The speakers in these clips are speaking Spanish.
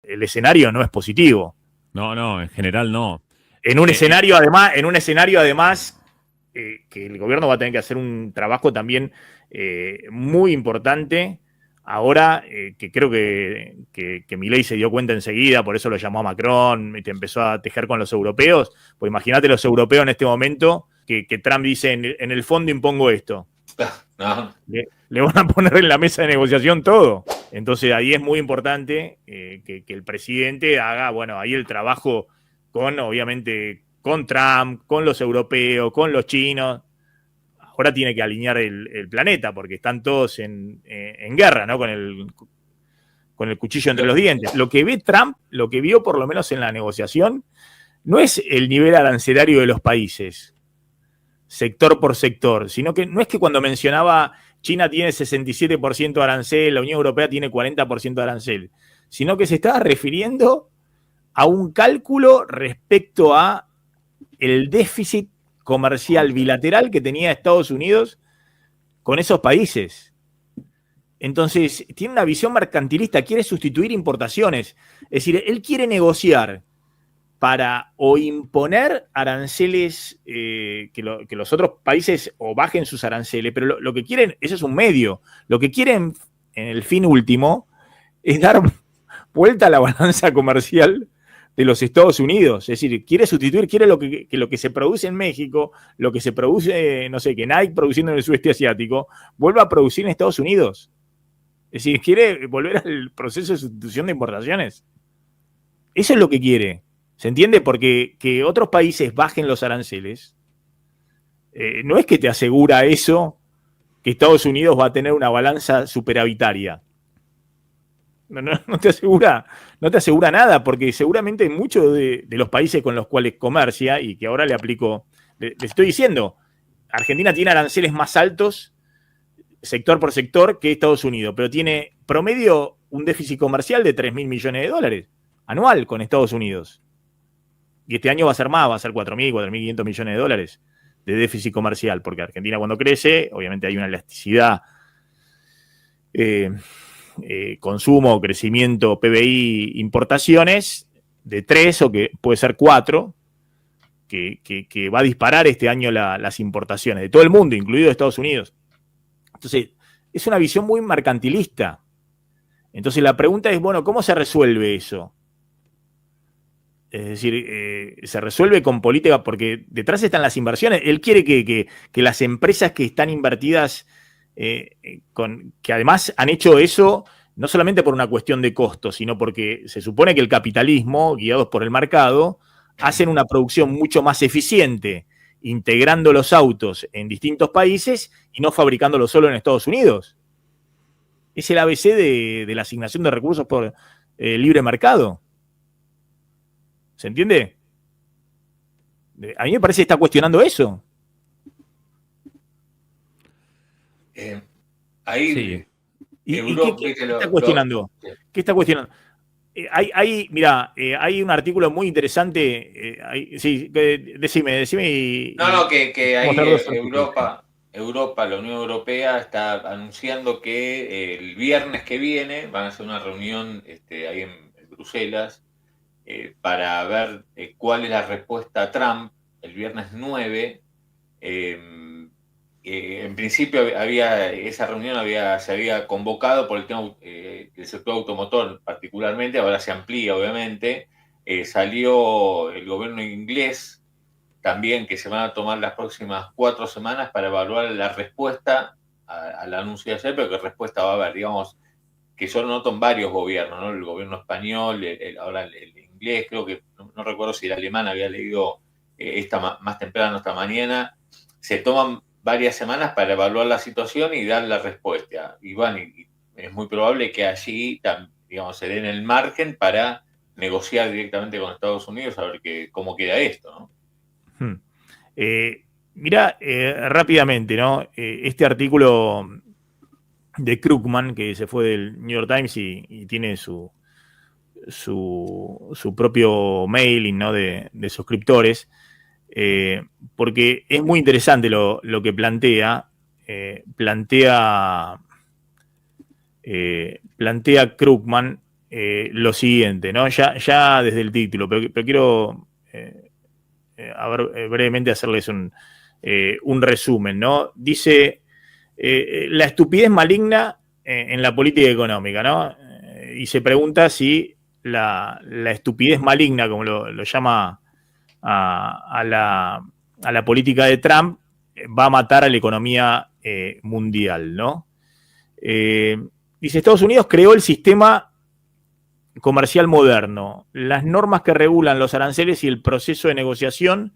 el escenario no es positivo. No, en general no. En un escenario además que el gobierno va a tener que hacer un trabajo también muy importante. Ahora, que creo que Milei se dio cuenta enseguida, por eso lo llamó a Macron y te empezó a tejer con los europeos. Pues imagínate los europeos en este momento que Trump dice, en el fondo impongo esto. No. Le van a poner en la mesa de negociación todo. Entonces ahí es muy importante que el presidente haga, bueno, ahí el trabajo obviamente, con Trump, con los europeos, con los chinos. Ahora tiene que alinear el planeta porque están todos en guerra, ¿no? Con el cuchillo entre los dientes. Lo que ve Trump, lo que vio por lo menos en la negociación, no es el nivel arancelario de los países, sector por sector, sino que no es que cuando mencionaba China tiene 67% de arancel, la Unión Europea tiene 40% de arancel, sino que se estaba refiriendo a un cálculo respecto a el déficit comercial bilateral que tenía Estados Unidos con esos países. Entonces, tiene una visión mercantilista, quiere sustituir importaciones. Es decir, él quiere negociar para o imponer aranceles que los otros países o bajen sus aranceles, pero lo que quieren, ese es un medio, lo que quieren en el fin último es dar vuelta a la balanza comercial de los Estados Unidos. Es decir, quiere sustituir, quiere que lo que se produce en México, lo que se produce, no sé, que Nike produciendo en el sudeste asiático, vuelva a producir en Estados Unidos. Es decir, quiere volver al proceso de sustitución de importaciones. Eso es lo que quiere. ¿Se entiende? Porque que otros países bajen los aranceles, no es que te asegura eso, que Estados Unidos va a tener una balanza superavitaria. No te asegura nada, porque seguramente muchos de los países con los cuales comercia, y que ahora le aplico, le estoy diciendo, Argentina tiene aranceles más altos, sector por sector, que Estados Unidos, pero tiene promedio un déficit comercial de 3.000 millones de dólares anual con Estados Unidos. Y este año va a ser más, va a ser 4.000, 4.500 millones de dólares de déficit comercial, porque Argentina cuando crece, obviamente hay una elasticidad consumo, crecimiento, PBI, importaciones de 3 o que puede ser 4, que va a disparar este año las importaciones de todo el mundo, incluido Estados Unidos. Entonces, es una visión muy mercantilista. Entonces, la pregunta es, bueno, ¿cómo se resuelve eso? Es decir, se resuelve con política, porque detrás están las inversiones. Él quiere que las empresas que están invertidas, que además han hecho eso, no solamente por una cuestión de costo, sino porque se supone que el capitalismo, guiados por el mercado, hacen una producción mucho más eficiente, integrando los autos en distintos países y no fabricándolos solo en Estados Unidos. Es el ABC de la asignación de recursos por libre mercado. ¿Se entiende? A mí me parece que está cuestionando eso. Ahí sí. ¿Y qué está cuestionando? ¿Qué está cuestionando? Hay un artículo muy interesante. Sí, decime. Que ahí Europa, la Unión Europea está anunciando que el viernes que viene van a hacer una reunión ahí en Bruselas para ver cuál es la respuesta a Trump el viernes 9. En principio esa reunión se había convocado por el tema del sector automotor particularmente, ahora se amplía obviamente. Salió el gobierno inglés también, que se van a tomar las próximas 4 semanas para evaluar la respuesta al anuncio de ayer, pero qué respuesta va a haber, digamos, que solo notan varios gobiernos, ¿no? El gobierno español, ahora el inglés, creo que, no recuerdo si el alemán había leído más temprano esta mañana. Se toman varias semanas para evaluar la situación y dar la respuesta. Y bueno, es muy probable que allí, digamos, se den el margen para negociar directamente con Estados Unidos a ver cómo queda esto, ¿no? Mirá, rápidamente, ¿no? Este artículo de Krugman, que se fue del New York Times y tiene su propio mailing, ¿no? de suscriptores, porque es muy interesante lo que plantea Krugman, lo siguiente, ¿no? Ya desde el título, pero quiero brevemente hacerles un resumen, ¿no? Dice la estupidez maligna en la política económica, ¿no? Y se pregunta si la estupidez maligna, como lo llama a la política de Trump, va a matar a la economía mundial, ¿no? Dice, Estados Unidos creó el sistema comercial moderno, las normas que regulan los aranceles y el proceso de negociación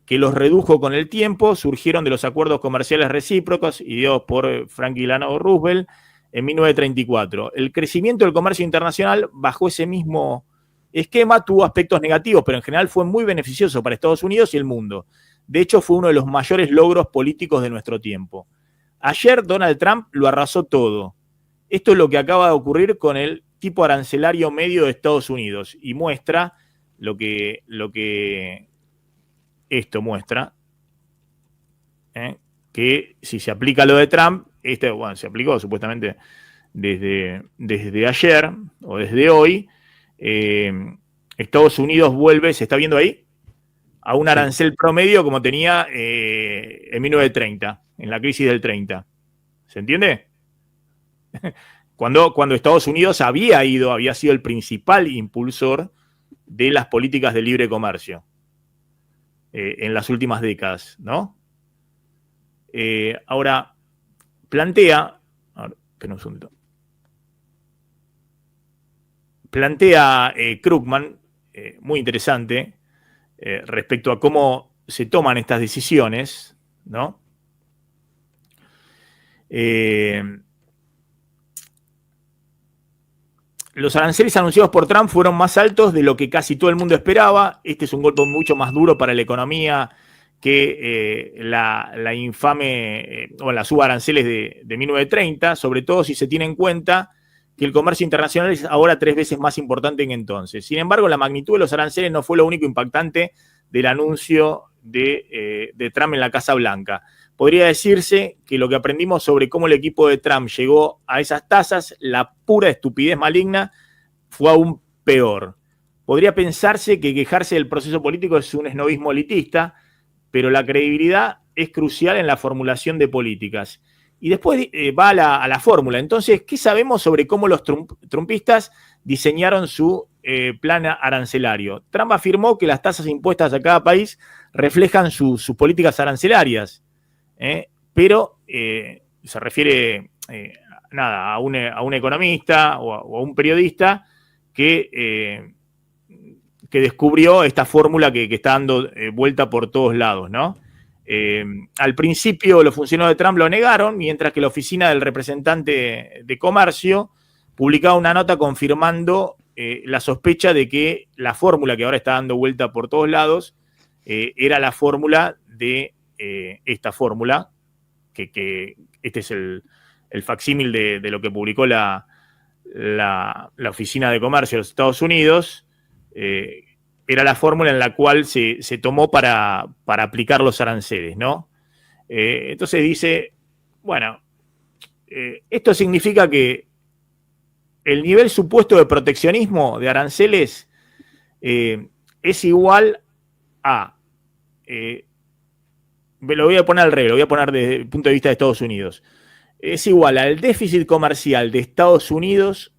que los redujo con el tiempo surgieron de los acuerdos comerciales recíprocos ideados por Franklin Delano Roosevelt en 1934. El crecimiento del comercio internacional bajo ese mismo esquema tuvo aspectos negativos, pero en general fue muy beneficioso para Estados Unidos y el mundo. De hecho, fue uno de los mayores logros políticos de nuestro tiempo. Ayer Donald Trump lo arrasó todo. Esto es lo que acaba de ocurrir con el tipo arancelario medio de Estados Unidos y muestra lo que esto muestra, que si se aplica lo de Trump, se aplicó supuestamente desde ayer o desde hoy, Estados Unidos vuelve, ¿se está viendo ahí? A un arancel promedio como tenía en 1930, en la crisis del 30. ¿Se entiende? Cuando Estados Unidos había sido el principal impulsor de las políticas de libre comercio en las últimas décadas, ¿no? Ahora, plantea Krugman, muy interesante, respecto a cómo se toman estas decisiones, ¿no? Los aranceles anunciados por Trump fueron más altos de lo que casi todo el mundo esperaba. Este es un golpe mucho más duro para la economía que la infame o la suba de aranceles de 1930, sobre todo si se tiene en cuenta que el comercio internacional es ahora 3 veces más importante que entonces. Sin embargo, la magnitud de los aranceles no fue lo único impactante del anuncio de Trump en la Casa Blanca. Podría decirse que lo que aprendimos sobre cómo el equipo de Trump llegó a esas tasas, la pura estupidez maligna, fue aún peor. Podría pensarse que quejarse del proceso político es un esnobismo elitista, pero la credibilidad es crucial en la formulación de políticas. Y después va a la fórmula. Entonces, ¿qué sabemos sobre cómo los trumpistas diseñaron su plan arancelario? Trump afirmó que las tasas impuestas a cada país reflejan sus políticas arancelarias. Pero se refiere a un economista o a un periodista que descubrió esta fórmula que está dando vuelta por todos lados, ¿no? Al principio los funcionarios de Trump lo negaron, mientras que la oficina del representante de comercio publicaba una nota confirmando la sospecha de que la fórmula que ahora está dando vuelta por todos lados era la fórmula de esta fórmula, que este es el facsímil de lo que publicó la Oficina de Comercio de los Estados Unidos. Era la fórmula en la cual se tomó para aplicar los aranceles, ¿no? Entonces dice, bueno, esto significa que el nivel supuesto de proteccionismo de aranceles es igual a... lo voy a poner al revés, lo voy a poner desde el punto de vista de Estados Unidos. Es igual al déficit comercial de Estados Unidos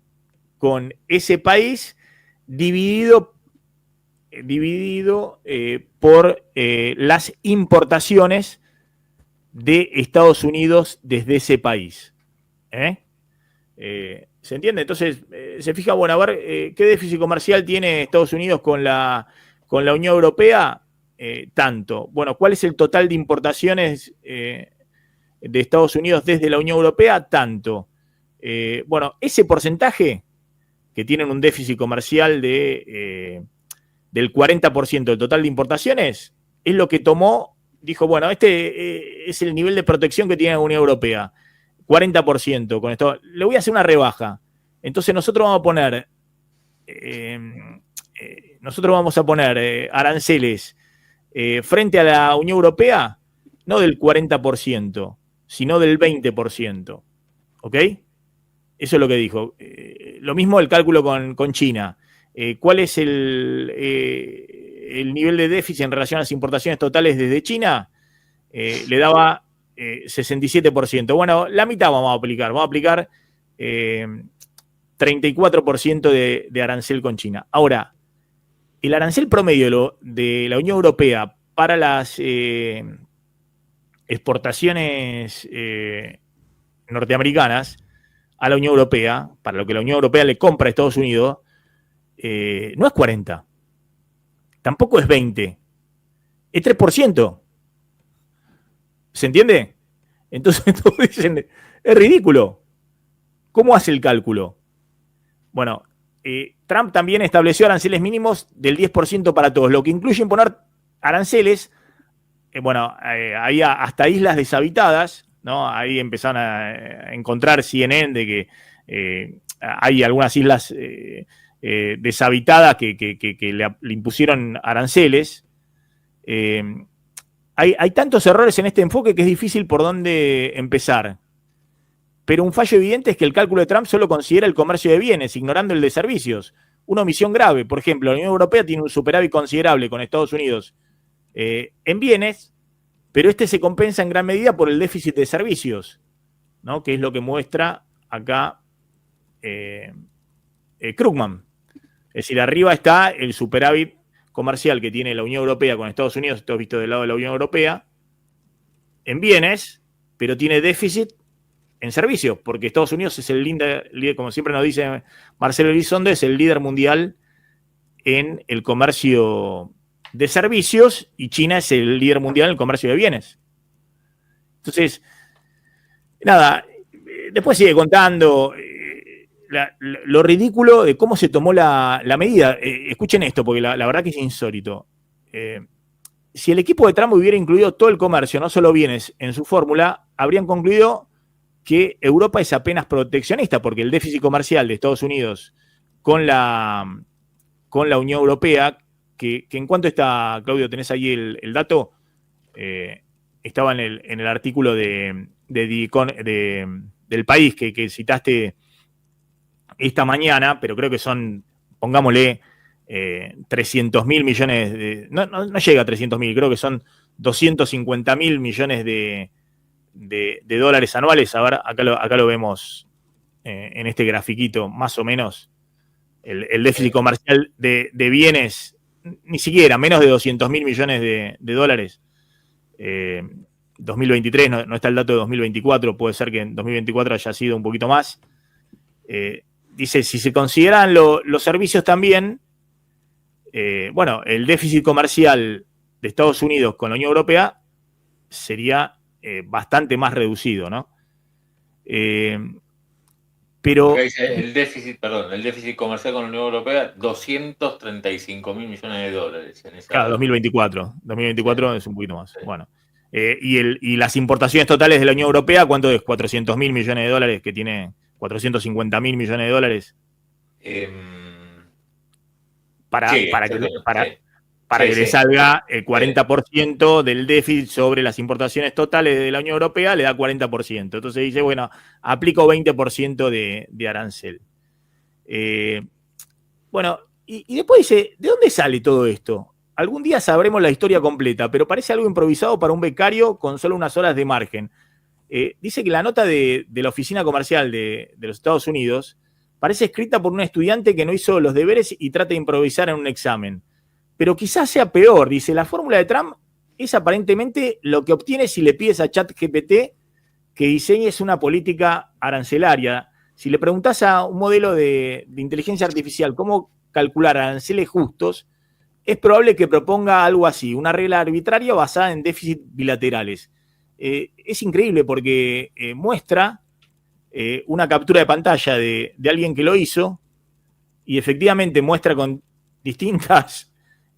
con ese país dividido por las importaciones de Estados Unidos desde ese país. ¿Se entiende? Entonces, se fija, bueno, a ver, ¿qué déficit comercial tiene Estados Unidos con la Unión Europea? Tanto. Bueno, ¿cuál es el total de importaciones de Estados Unidos desde la Unión Europea? Tanto. Bueno, ese porcentaje, que tienen un déficit comercial del 40% del total de importaciones, es lo que tomó, dijo, bueno, este es el nivel de protección que tiene la Unión Europea, 40% con esto. Le voy a hacer una rebaja. Entonces nosotros vamos a poner aranceles frente a la Unión Europea, no del 40%, sino del 20%. ¿Ok? Eso es lo que dijo. Lo mismo el cálculo con China. ¿Cuál es el nivel de déficit en relación a las importaciones totales desde China? Le daba 67%. Bueno, la mitad vamos a aplicar. Vamos a aplicar 34% de arancel con China. Ahora, el arancel promedio de la Unión Europea para las exportaciones norteamericanas a la Unión Europea, para lo que la Unión Europea le compra a Estados Unidos, no es 40, tampoco es 20, es 3%. ¿Se entiende? Entonces todos dicen, es ridículo. ¿Cómo hace el cálculo? Bueno, Trump también estableció aranceles mínimos del 10% para todos, lo que incluye imponer aranceles, ahí hasta islas deshabitadas, ¿no? Ahí empezaron a encontrar CNN de que hay algunas islas deshabitadas que le impusieron aranceles. Hay tantos errores en este enfoque que es difícil por dónde empezar. Pero un fallo evidente es que el cálculo de Trump solo considera el comercio de bienes, ignorando el de servicios. Una omisión grave. Por ejemplo, la Unión Europea tiene un superávit considerable con Estados Unidos en bienes, pero este se compensa en gran medida por el déficit de servicios, ¿no? Que es lo que muestra acá Krugman. Es decir, arriba está el superávit comercial que tiene la Unión Europea con Estados Unidos, esto visto del lado de la Unión Europea, en bienes, pero tiene déficit en servicios, porque Estados Unidos es el líder, como siempre nos dice Marcelo Elizondo, es el líder mundial en el comercio de servicios y China es el líder mundial en el comercio de bienes. Entonces, nada, después sigue contando lo ridículo de cómo se tomó la medida. Escuchen esto, porque la verdad que es insólito. Si el equipo de Trump hubiera incluido todo el comercio, no solo bienes, en su fórmula, habrían concluido que Europa es apenas proteccionista, porque el déficit comercial de Estados Unidos con la Unión Europea, que en cuanto está, Claudio, tenés ahí el dato, estaba en el artículo del País que citaste esta mañana, pero creo que son, pongámosle, 300.000 millones no llega a 300.000, creo que son 250.000 millones de dólares anuales. A ver, acá lo vemos en este grafiquito, más o menos. El déficit comercial de bienes, ni siquiera, menos de 200.000 millones de dólares. 2023, no está el dato de 2024, puede ser que en 2024 haya sido un poquito más. Dice, si se consideran los servicios también, el déficit comercial de Estados Unidos con la Unión Europea sería bastante más reducido, ¿no? Pero el déficit comercial con la Unión Europea, 235.000 millones de dólares. Claro, 2024. 2024 es un poquito más. Sí. Bueno. Y las importaciones totales de la Unión Europea, ¿cuánto es? 400.000 millones de dólares, que tiene 450.000 millones de dólares. Para que le salga el 40% del déficit sobre las importaciones totales de la Unión Europea, le da 40%. Entonces dice, bueno, aplico 20% de arancel. Y después dice, ¿de dónde sale todo esto? Algún día sabremos la historia completa, pero parece algo improvisado para un becario con solo unas horas de margen. Dice que la nota de la oficina comercial de los Estados Unidos parece escrita por un estudiante que no hizo los deberes y trata de improvisar en un examen. Pero quizás sea peor, dice, la fórmula de Trump es aparentemente lo que obtienes si le pides a ChatGPT que diseñes una política arancelaria. Si le preguntás a un modelo de inteligencia artificial cómo calcular aranceles justos, es probable que proponga algo así, una regla arbitraria basada en déficits bilaterales. Es increíble porque muestra una captura de pantalla de alguien que lo hizo y efectivamente muestra con distintas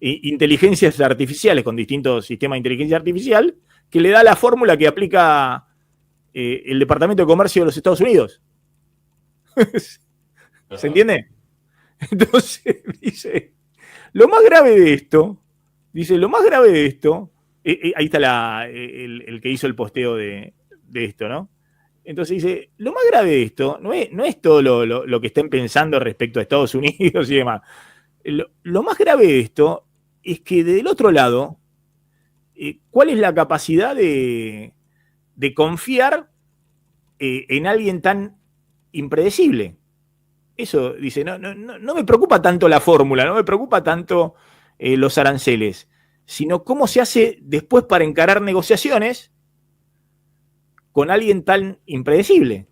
inteligencias artificiales, con distintos sistemas de inteligencia artificial, que le da la fórmula que aplica el Departamento de Comercio de los Estados Unidos. ¿Se entiende? Entonces, dice, lo más grave de esto, ahí está el que hizo el posteo de esto, ¿no? Entonces dice, lo más grave de esto no es todo lo que estén pensando respecto a Estados Unidos y demás. Lo más grave de esto es que del otro lado, ¿cuál es la capacidad de confiar en alguien tan impredecible? Eso dice, no me preocupa tanto la fórmula, no me preocupa tanto los aranceles, sino cómo se hace después para encarar negociaciones con alguien tan impredecible.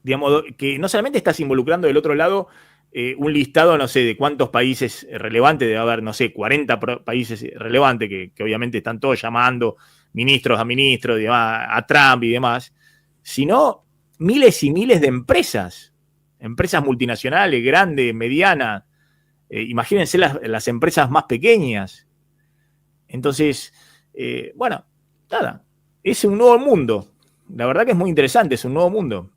Digamos, que no solamente estás involucrando del otro lado un listado, no sé, de cuántos países relevantes, debe haber, no sé, 40 países relevantes que obviamente están todos llamando ministros a ministros, a Trump y demás, sino miles y miles de empresas multinacionales, grandes, medianas, imagínense las empresas más pequeñas. Entonces, bueno, nada, es un nuevo mundo. La verdad que es muy interesante, es un nuevo mundo.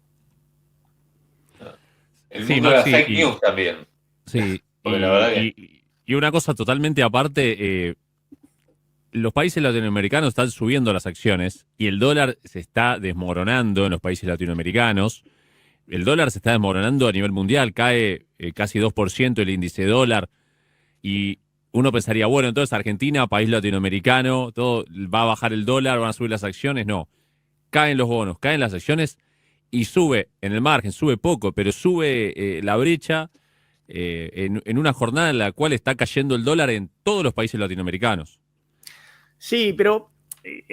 El mundo de las fake news también. Sí, porque la verdad que... y una cosa totalmente aparte, los países latinoamericanos están subiendo las acciones y el dólar se está desmoronando en los países latinoamericanos. El dólar se está desmoronando a nivel mundial, cae casi 2% el índice dólar y uno pensaría, bueno, entonces Argentina, país latinoamericano, todo va a bajar el dólar, van a subir las acciones. No, caen los bonos, caen las acciones y sube en el margen, sube poco, pero sube la brecha en una jornada en la cual está cayendo el dólar en todos los países latinoamericanos. Sí, pero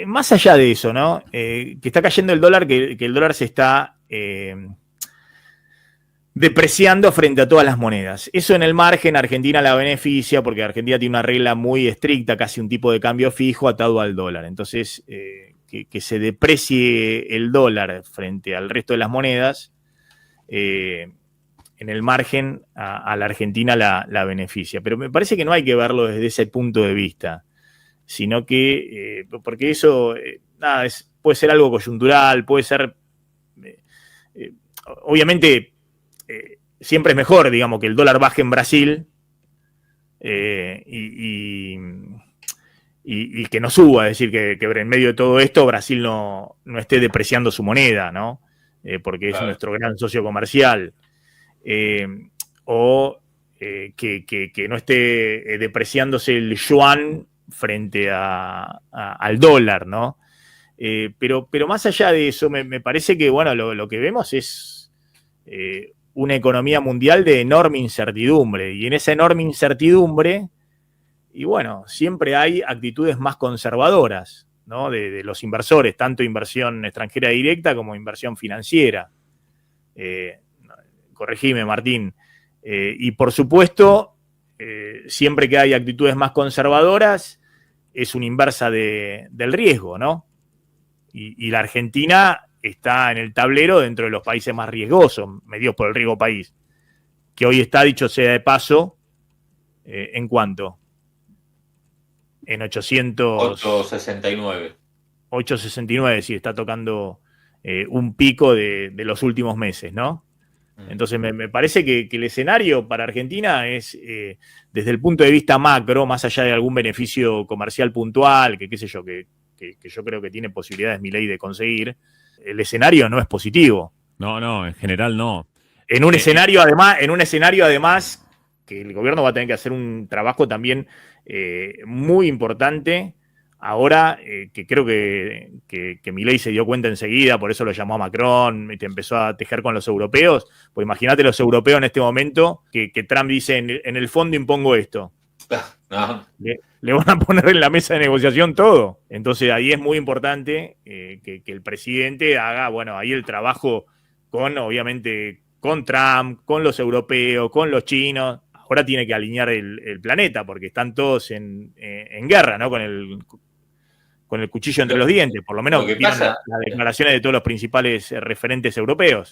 más allá de eso, ¿no? Que está cayendo el dólar, que el dólar se está depreciando frente a todas las monedas. Eso en el margen Argentina la beneficia porque Argentina tiene una regla muy estricta, casi un tipo de cambio fijo atado al dólar. Entonces, que se deprecie el dólar frente al resto de las monedas, en el margen a la Argentina la beneficia. Pero me parece que no hay que verlo desde ese punto de vista, sino que, porque eso, nada, puede ser algo coyuntural, puede ser, obviamente, siempre es mejor, digamos, que el dólar baje en Brasil y que no suba, es decir, que en medio de todo esto Brasil no esté depreciando su moneda, ¿no? Porque es nuestro gran socio comercial. O que no esté depreciándose el yuan frente al dólar, ¿no? Pero más allá de eso, me parece que, bueno, lo que vemos es una economía mundial de enorme incertidumbre. Y en esa enorme incertidumbre, y bueno, siempre hay actitudes más conservadoras, ¿no? De los inversores, tanto inversión extranjera directa como inversión financiera. Corregime, Martín. Y por supuesto, siempre que hay actitudes más conservadoras, es una inversa del riesgo, ¿no? Y la Argentina está en el tablero dentro de los países más riesgosos, medidos por el riesgo país, que hoy está, dicho sea de paso, ¿en cuánto? En 869. 869, sí, está tocando un pico de los últimos meses, ¿no? Entonces me parece que el escenario para Argentina es, desde el punto de vista macro, más allá de algún beneficio comercial puntual, que qué sé yo, que yo creo que tiene posibilidades Milei de conseguir, el escenario no es positivo. No, en general no. En un escenario además, que el gobierno va a tener que hacer un trabajo también muy importante. Ahora, que creo que Milei se dio cuenta enseguida, por eso lo llamó a Macron y te empezó a tejer con los europeos. Pues imagínate los europeos en este momento que Trump dice, en el fondo impongo esto. No. Le van a poner en la mesa de negociación todo. Entonces ahí es muy importante que el presidente haga, bueno, ahí el trabajo obviamente, con Trump, con los europeos, con los chinos. Ahora tiene que alinear el planeta porque están todos en guerra, ¿no? Con el cuchillo entre los dientes. Por lo menos vieron las declaraciones de todos los principales referentes europeos.